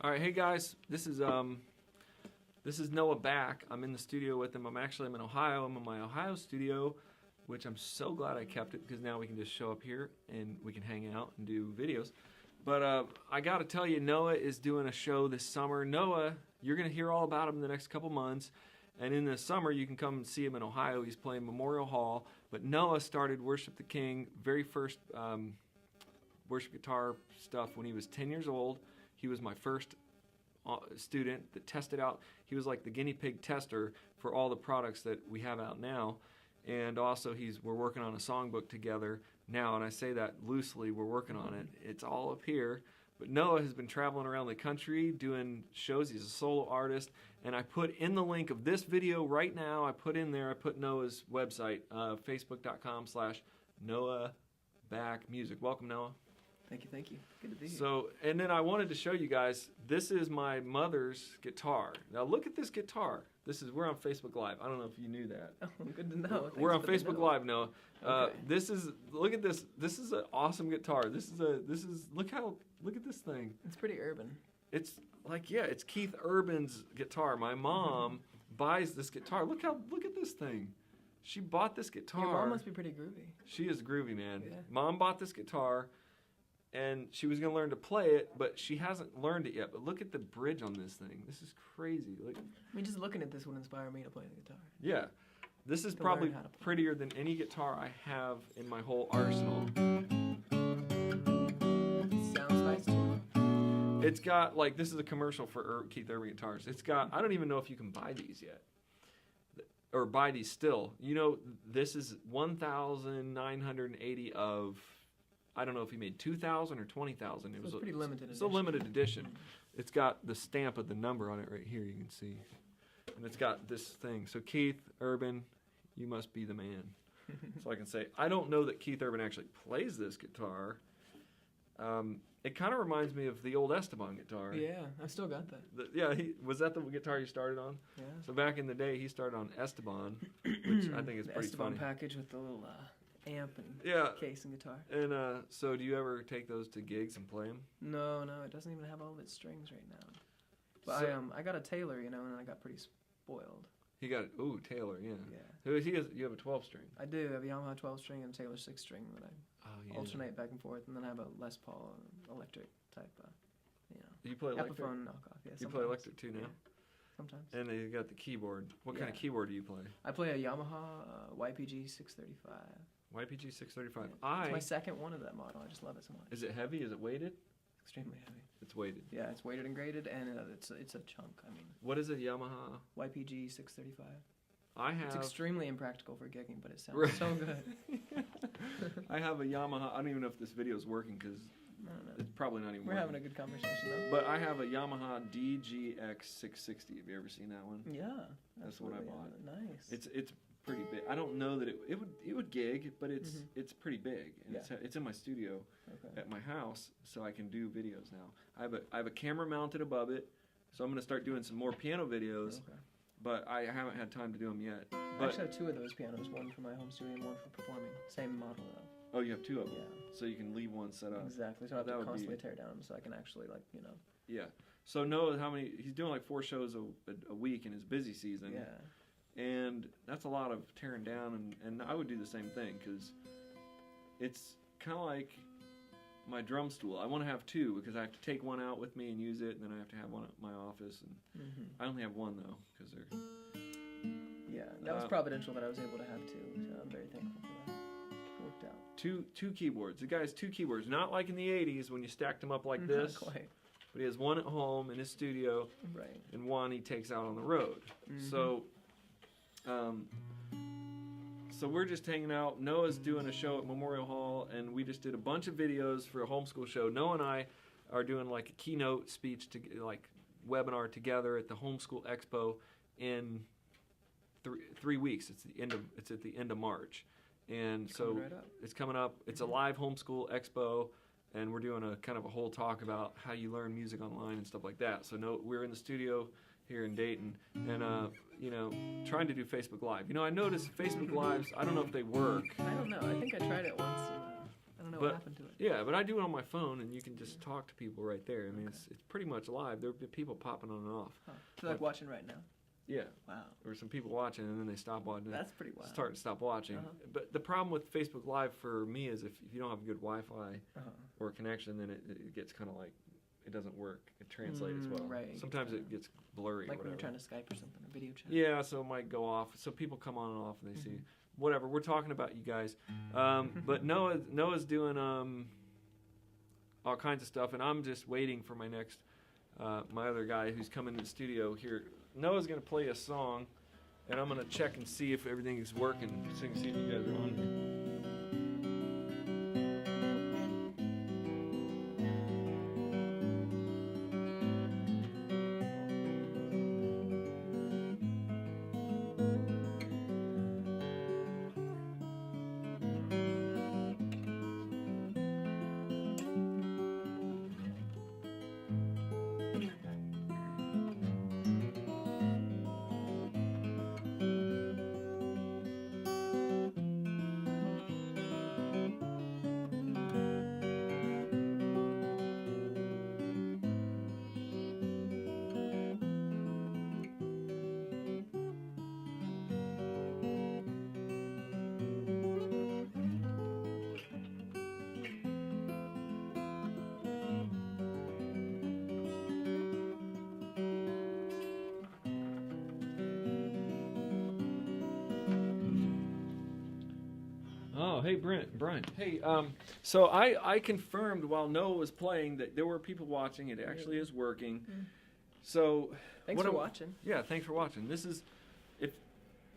All right, hey guys, this is Noah back. I'm in the studio with him. I'm in Ohio. I'm in my Ohio studio, which I'm so glad I kept it because now we can just show up here and we can hang out and do videos. But I got to tell you, Noah is doing a show this summer. Noah, you're going to hear all about him in the next couple months. And in the summer, you can come and see him in Ohio. He's playing Memorial Hall. But Noah started Worship the King, very first worship guitar stuff when he was 10 years old. He was my first student that tested out. He was like the guinea pig tester for all the products that we have out now. And also we're working on a songbook together now, and I say that loosely, we're working on it. It's all up here. But Noah has been traveling around the country doing shows. He's a solo artist. And I put in the link of this video right now, I put Noah's website, facebook.com/NoahBackMusic. Welcome, Noah. Thank you. Good to be here. So, and then I wanted to show you guys, this is my mother's guitar. Now look at this guitar. We're on Facebook Live. I don't know if you knew that. Oh, good to know. We're on Facebook Live, Noah. Okay. Look at this. This is an awesome guitar. Look at this thing. It's pretty urban. It's like, yeah, it's Keith Urban's guitar. My mom buys this guitar. Look at this thing. She bought this guitar. Your mom must be pretty groovy. She is groovy, man. Yeah. Mom bought this guitar, and she was going to learn to play it, but she hasn't learned it yet. But look at the bridge on this thing. This is crazy. I mean, just looking at this would inspire me to play the guitar. Yeah. This is To probably learn how to play. prettier than any guitar I have in my whole arsenal. Sounds nice too. It's got, this is a commercial for Keith Urban guitars. It's got, I don't even know if you can buy these yet. Or buy these still. You know, this is 1,980 of, I don't know if he made 2,000 or 20,000. It's pretty limited edition. It's a limited edition. It's got the stamp of the number on it right here, you can see. And it's got this thing. So Keith Urban, you must be the man. So I can say, I don't know that Keith Urban actually plays this guitar. It kind of reminds me of the old Esteban guitar. Yeah, I've still got that. Was that the guitar you started on? Yeah. So back in the day, he started on Esteban, which I think is the pretty Esteban funny. package with the little amp and case and guitar. And so do you ever take those to gigs and play them? No, it doesn't even have all of its strings right now. But So- I got a Taylor, and I got pretty spoiled. He got, Taylor, yeah. Yeah. You have a 12-string. I do. I have a Yamaha 12-string and a Taylor 6-string that I alternate back and forth, and then I have a Les Paul electric type, You play electric? Epiphone knockoff. Yeah, You play electric too now? Yeah, sometimes. And you got the keyboard. What kind of Yeah. keyboard do you play? I play a Yamaha YPG 635. YPG 635. Yeah. It's my second one of that model. I just love it so much. Is it heavy? Is it weighted? Extremely heavy. It's weighted. Yeah, it's weighted and graded, and it's a chunk. I mean, What is a Yamaha? YPG 635. I have. It's extremely impractical for gigging, but it sounds Right. so good. I have a Yamaha. I don't even know if this video is working because I don't know. it's probably not even We're working. having a good conversation though. But I have a Yamaha DGX 660. Have you ever seen that one? Yeah, That's what I absolutely. bought. Nice. It's pretty big. I don't know that it would gig, but it's pretty big, and Yeah. it's in my studio okay. at my house, so I can do videos now. I have a camera mounted above it, so I'm gonna start doing some more piano videos. Okay. But I haven't had time to do them yet. I But actually have two of those pianos, one for my home studio and one for performing. Same model though. oh, you have two of them, Yeah. so you can leave one set up. Exactly. So I have That to would be- constantly tear down them so I can actually Yeah. So Noah, he's doing like 4 shows a week in his busy season. Yeah. And that's a lot of tearing down, and I would do the same thing because it's kind of like my drum stool. I want to have 2 because I have to take one out with me and use it, and then I have to have one at my office. And I only have one though because they're. Yeah, that was providential that I was able to have two. So I'm very thankful for that. It worked out. Two keyboards. The guy has 2 keyboards, not like in the '80s when you stacked them up like this. Not quite. But he has one at home in his studio, Right. and one he takes out on the road. So we're just hanging out. Noah's doing a show at Memorial Hall, and we just did a bunch of videos for a homeschool show. Noah and I are doing like a keynote speech webinar together at the Homeschool Expo in 3 weeks. It's at the end of March, and so Coming right up. it's coming up. It's a live homeschool expo. And we're doing a kind of a whole talk about how you learn music online and stuff like that. So we're in the studio here in Dayton, and trying to do Facebook Live. I noticed Facebook Lives. I don't know if they work. I don't know. I think I tried it once. And, I don't know what happened to it. Yeah, but I do it on my phone, and you can just talk to people right there. I mean, it's pretty much live. There are people popping on and off. Huh. So like watching right now. Yeah. Wow. Or some people watching, and then they stop watching. That's pretty wild. Stop watching. But the problem with Facebook Live for me is if you don't have good Wi-Fi or connection, then it gets kind of like it doesn't work. It translates well. Right. Sometimes it gets blurry. Like or when whatever. you're trying to Skype or something, a video chat. Yeah, so it might go off. So people come on and off, and they see whatever. We're talking about you guys, but Noah's doing all kinds of stuff, and I'm just waiting for my next my other guy who's coming to the studio here. Noah's gonna play a song, and I'm gonna check and see if everything is working, so you can see if you guys are on here. Oh, hey, Brian. Hey, so I confirmed while Noah was playing that there were people watching. It actually is working. So Thanks for watching. Yeah, thanks for watching. This is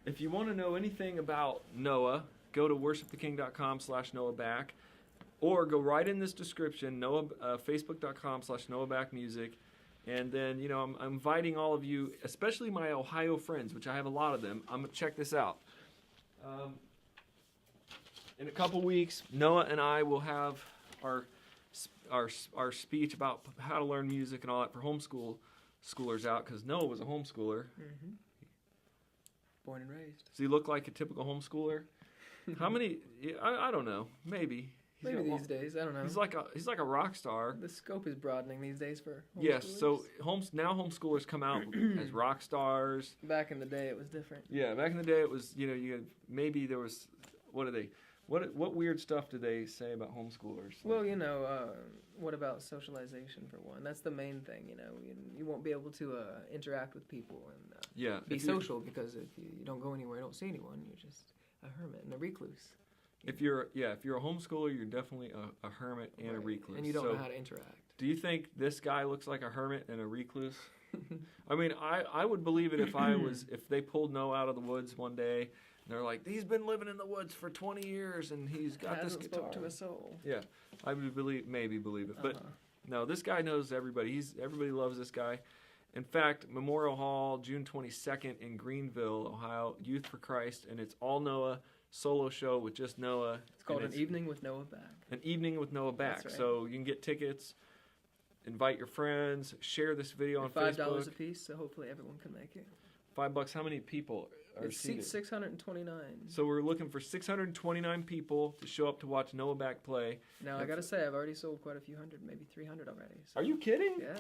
if you want to know anything about Noah, go to worshiptheking.com/NoahBack, or go right in this description, Facebook.com/NoahBackMusic. And then, I'm inviting all of you, especially my Ohio friends, which I have a lot of them. Check this out. In a couple weeks, Noah and I will have our speech about how to learn music and all that for homeschoolers out, because Noah was a homeschooler. Born and raised. Does he look like a typical homeschooler? How many? I don't know. Maybe. Maybe these days. I don't know. He's like a rock star. The scope is broadening these days for homeschoolers. Yes. So now homeschoolers come out as rock stars. Back in the day, it was different. Yeah. Back in the day, it was maybe there was What weird stuff do they say about homeschoolers? Well, what about socialization for one? That's the main thing. You won't be able to interact with people and be social, because if you don't go anywhere, don't see anyone, you're just a hermit and a recluse. If you're a homeschooler, you're definitely a hermit and a recluse. And you don't know how to interact. Do you think this guy looks like a hermit and a recluse? I mean, I would believe it if they pulled Noah out of the woods one day and they're like, he's been living in the woods for 20 years and he's got this guitar. Spoke to a soul. Yeah, I would maybe believe it, but no, this guy knows everybody. Everybody loves this guy. In fact, Memorial Hall, June 22nd in Greenville, Ohio, Youth for Christ, and it's all Noah. Solo show with just Noah. It's called An Evening with Noah Back. An Evening with Noah Back. Right. So you can get tickets, invite your friends, share this video on Facebook. $5 a piece, so hopefully everyone can make it. $5. How many people are seated? It's 629. So we're looking for 629 people to show up to watch Noah Back play. Now, I got to say, I've already sold quite a few hundred, maybe 300 already. So. Are you kidding? Yeah.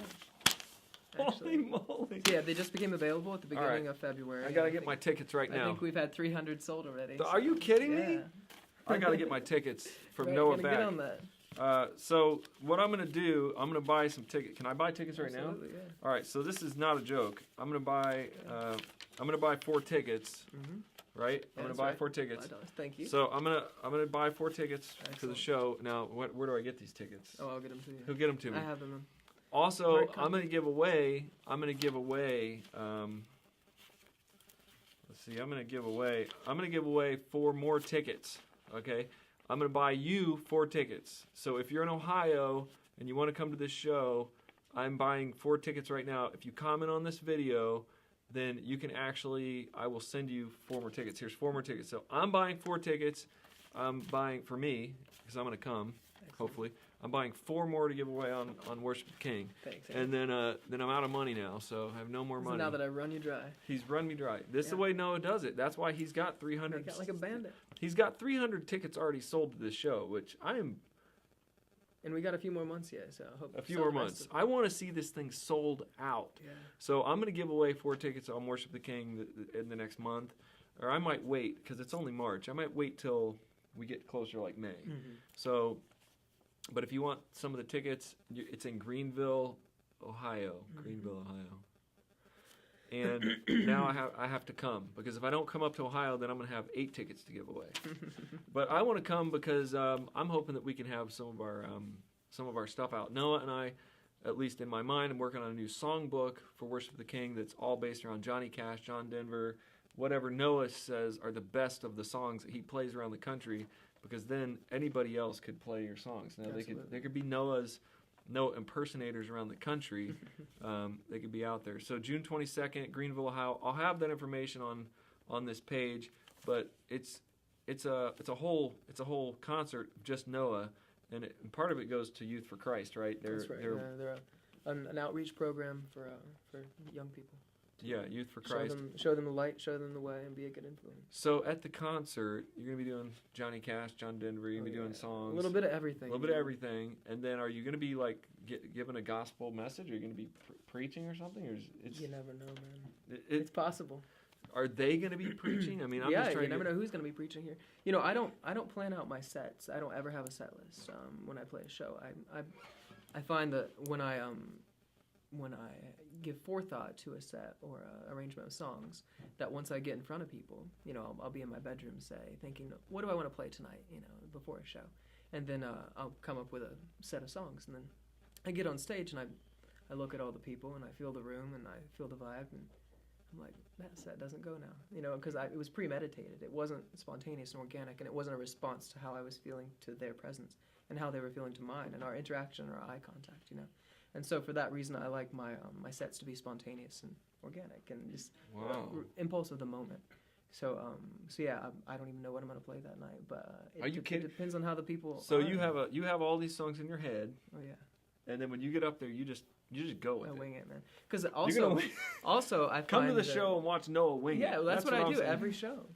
Holy moly. Yeah, they just became available at the beginning of February. I got to get my tickets right now. I think we've had 300 sold already. Are you kidding me? Yeah. I got to get my tickets from Right, Noah Back. Get on that. So what I'm going to do, I'm going to buy some tickets. Can I buy tickets right now? Yeah. All right, so this is not a joke. I'm going to buy 4 tickets. Right? I'm going to buy 4 tickets. Thank you. So I'm gonna buy 4 tickets to the show. Now, where do I get these tickets? Oh, I'll get them to you. Who'll get them to me? I have them. Also, I'm gonna give away. Let's see. I'm gonna give away 4 more tickets. Okay. I'm gonna buy you 4 tickets. So if you're in Ohio and you want to come to this show, I'm buying 4 tickets right now. If you comment on this video, then you can I will send you 4 more tickets. Here's 4 more tickets. So I'm buying 4 tickets. I'm buying for me because I'm gonna come. Excellent. Hopefully. I'm buying 4 more to give away on Worship the King. Thanks. And then I'm out of money now, so I have no more money. Now that I run you dry. He's run me dry. This is the way Noah does it. That's why he's got 300. Got like a bandit. He's got 300 tickets already sold to this show, which I am And we got a few more months yet, so I hope. A few more months. I want to see this thing sold out. Yeah. So I'm going to give away 4 tickets on Worship the King in the next month. Or I might wait, because it's only March. I might wait till we get closer, like May. Mm-hmm. So, but if you want some of the tickets, it's in Greenville, Ohio. Mm-hmm. Greenville, Ohio. And now I have to come, because if I don't come up to Ohio, then I'm going to have 8 tickets to give away. But I want to come because I'm hoping that we can have some of our stuff out. Noah and I, at least in my mind, I'm working on a new songbook for Worship of the King that's all based around Johnny Cash, John Denver, whatever Noah says are the best of the songs that he plays around the country, because then anybody else could play your songs. Now there could be Noah impersonators around the country. They could be out there. So June 22nd, Greenville, Ohio. I'll have that information on this page, but it's a whole concert of just Noah, and part of it goes to Youth for Christ, right? That's right. They're an outreach program for young people. Yeah, Youth for Christ. Show them the light, show them the way, and be a good influence. So at the concert, you're going to be doing Johnny Cash, John Denver, you're going to be doing songs. A little bit of everything. A little bit of everything. And then are you going to be like giving a gospel message? Are you going to be preaching or something? Or you never know, man. It's possible. Are they going to be preaching? I mean, I'm just trying you never know who's going to be preaching here. You know, I don't plan out my sets. I don't ever have a set list when I play a show. I find that when I give forethought to a set or arrangement of songs, that once I get in front of people, you know, I'll be in my bedroom, say, thinking, what do I want to play tonight, you know, before a show? And then I'll come up with a set of songs, and then I get on stage, and I look at all the people, and I feel the room, and I feel the vibe, and I'm like, that set doesn't go now, you know, because it was premeditated. It wasn't spontaneous and organic, and it wasn't a response to how I was feeling to their presence and how they were feeling to mine and our interaction or eye contact, you know. And so for that reason, I like my sets to be spontaneous and organic and just impulse of the moment. So yeah, I don't even know what I'm going to play that night, but are you kidding? It depends on how the people. So you have all these songs in your head. Oh yeah. And then when you get up there, you just go with it. Wing it, man. Because also I come to the show and watch Noah wing it. Yeah, well, that's what I do every show.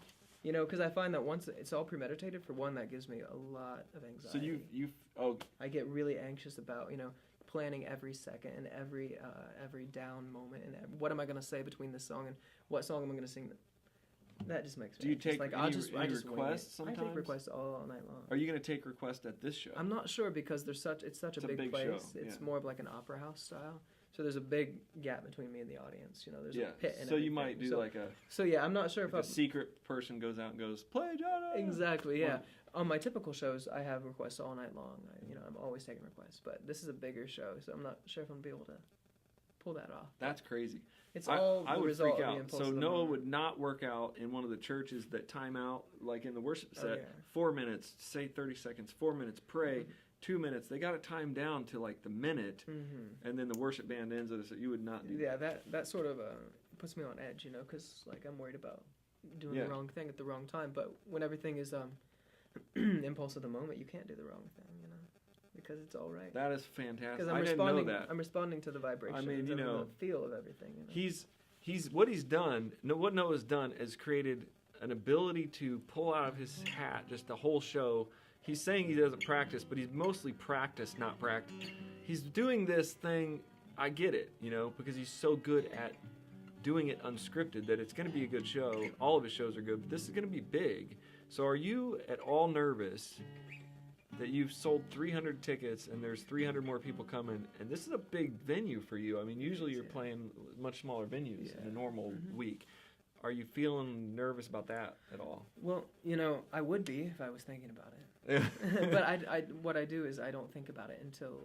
You know, because I find that once it's all premeditated, for one, that gives me a lot of anxiety. So I get really anxious about, you know, planning every second and every down moment and what am I going to say between this song and what song am I going to sing. That just makes me. Do you take like, any requests sometimes? I take requests all night long. Are you going to take requests at this show? I'm not sure because it's such a big place. Show. It's more of like an opera house style. So there's a big gap between me and the audience. You know, there's a pit in it. So you might do like a. So yeah, I'm not sure if a secret person goes out and goes, play Johnny. Exactly. Yeah. On my typical shows, I have requests all night long. I'm always taking requests, but this is a bigger show, so I'm not sure if I'm gonna be able to pull that off. That's crazy. It's all I the would result freak of out. the impulse So of the Noah moment. would not work out in one of the churches that time out, like in the worship set. 4 minutes, say 30 seconds. 4 minutes, pray. 2 minutes. They got it timed down to like the minute, and then the worship band ends at it. So you would not do that. Yeah, that sort of puts me on edge, you know, because like I'm worried about doing the wrong thing at the wrong time. But when everything is impulse of the moment, you can't do the wrong thing, you know, because it's all right. That is fantastic. Because I didn't know that. I'm responding to the vibration. I mean, you know, the feel of everything. You know? He's what he's done. What Noah's done is created an ability to pull out of his hat just the whole show. He's saying he doesn't practice, but he's mostly practice, not practice. He's doing this thing. I get it, you know, because he's so good at doing it unscripted that it's going to be a good show. All of his shows are good, but this is going to be big. So are you at all nervous that you've sold 300 tickets and there's 300 more people coming, and this is a big venue for you? I mean, usually you're playing much smaller venues in a normal week. Are you feeling nervous about that at all? Well, you know, I would be if I was thinking about it. But what I do is I don't think about it until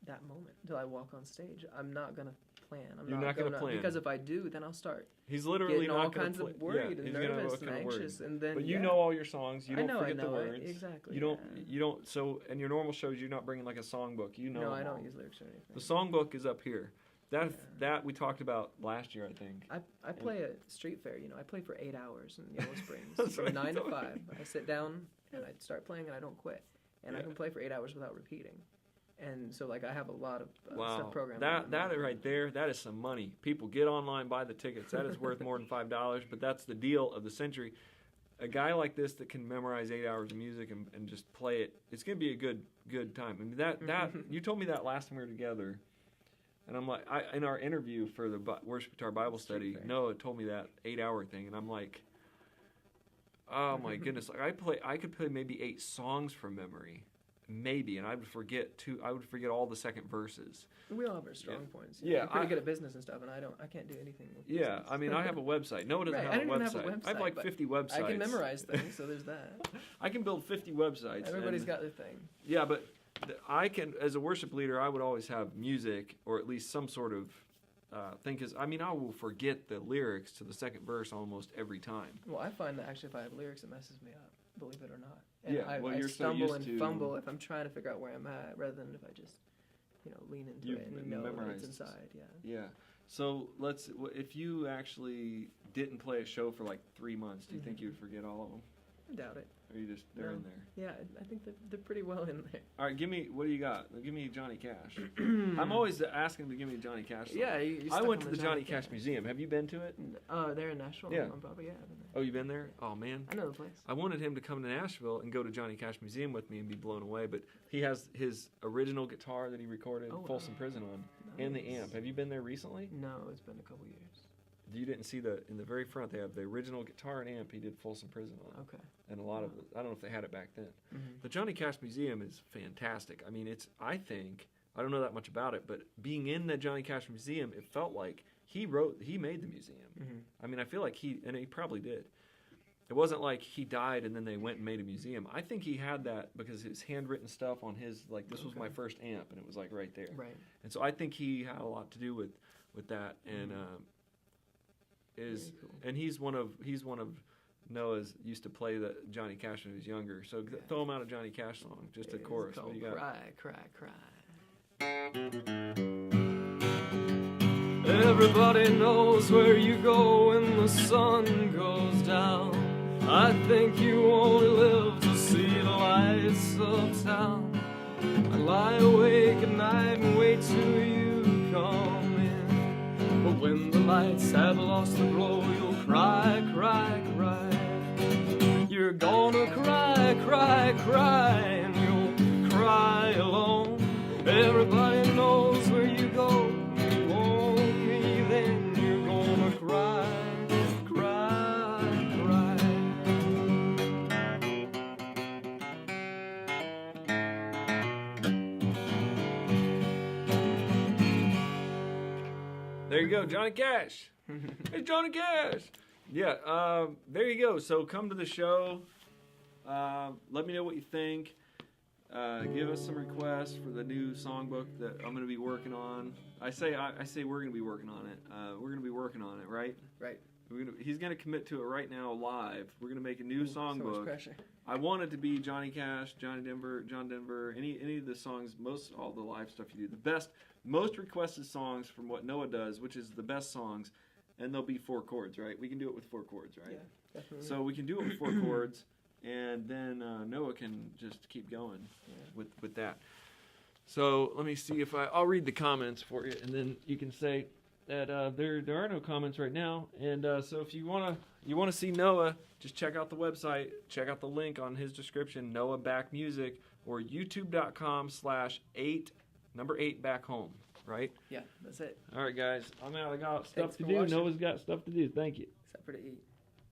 that moment, until I walk on stage. I'm not going to plan. You're not going to plan. Because if I do, then I'll start He's literally getting not all kinds of worried and nervous and anxious. And then, but you know all your songs. You don't forget the words. Exactly. You don't. So in your normal shows, you're not bringing like a songbook. You know. No, I don't use lyrics or anything. The songbook is up here. That we talked about last year, I think. I play a street fair. You know, I play for 8 hours in Yellow Springs from 9 to 5. I sit down and I start playing and I don't quit. And I can play for 8 hours without repeating. And so, like, I have a lot of stuff programmed. That right there, that is some money. People get online, buy the tickets. That is worth more than $5, but that's the deal of the century. a guy like this that can memorize 8 hours of music and just play it, it's going to be a good time. I mean, that you told me that last time we were together, and I'm like, in our interview for the Worship Guitar Bible Study, Noah told me that 8-hour thing, and I'm like, oh my goodness, like I could play maybe 8 songs from memory, maybe, and I would forget all the second verses. We all have our strong points. Yeah, you're pretty good at business and stuff, and I can't do anything with business. I mean, I have a website. Noah doesn't have a website. I have like 50 websites. I can memorize things, so there's that. I can build 50 websites. Everybody's got their thing. Yeah, but I can, as a worship leader, I would always have music or at least some sort of thing, because I mean, I will forget the lyrics to the second verse almost every time. Well, I find that actually if I have lyrics, it messes me up, believe it or not. And I stumble and fumble if I'm trying to figure out where I'm at, rather than if I just, lean into it and know it's inside. Yeah. So if you actually didn't play a show for like 3 months, do you think you would forget all of them? I doubt it. Or you just they're in there? Yeah, I think they're pretty well in there. All right, what do you got? Give me Johnny Cash. I'm always asking to give me Johnny Cash song. Yeah, I went to the Johnny Cash Museum. Have you been to it? They're in Nashville. Yeah. I'm probably, I've been there. Oh, you've been there? Oh man, I know the place. I wanted him to come to Nashville and go to Johnny Cash Museum with me and be blown away, but he has his original guitar that he recorded Folsom Prison on, and the amp. Have you been there recently? No, it's been a couple years. You didn't see in the very front they have the original guitar and amp he did Folsom Prison on. Okay. And a lot of I don't know if they had it back then. Mm-hmm. The Johnny Cash Museum is fantastic. I mean, I don't know that much about it, but being in the Johnny Cash Museum, it felt like he made the museum. Mm-hmm. I mean, I feel like he probably did. It wasn't like he died and then they went and made a museum. I think he had that because his handwritten stuff on his, like, this was my first amp, and it was like right there. Right. And so I think he had a lot to do with that, and cool. And he's one of Noah's used to play the Johnny Cash when he was younger. So throw him out a Johnny Cash song, just a chorus. What do you got? Cry. Everybody knows where you go when the sun goes down. I think you only live to see the lights of town. I lie awake at night and wait till you come in. But when the lights have lost the glow, you'll cry. You're gonna cry, and you'll cry alone. Everybody knows where you go. You won't be then. You're gonna cry. There you go, Johnny Cash. Hey, Johnny Cash. Yeah, there you go. So come to the show. Let me know what you think. Give us some requests for the new songbook that I'm going to be working on. I say we're going to be working on it. We're going to be working on it, right? Right. He's going to commit to it right now live. We're going to make a new songbook. So much pressure. I want it to be Johnny Cash, John Denver, any of the songs, all the live stuff you do. The most requested songs from what Noah does, which is the best songs, and they'll be 4 chords, right? We can do it with 4 chords, right? Yeah, definitely. So we can do it with 4 chords, and then Noah can just keep going with that. So let me see if I'll read the comments for you, and then you can say that there are no comments right now. And so if you wanna see Noah, just check out the website, check out the link on his description, Noah Back Music, or youtube.com/8 back home. Right? Yeah, that's it. All right, guys. I'm out. I got stuff to do. Noah's got stuff to do. Thank you. Except for to eat.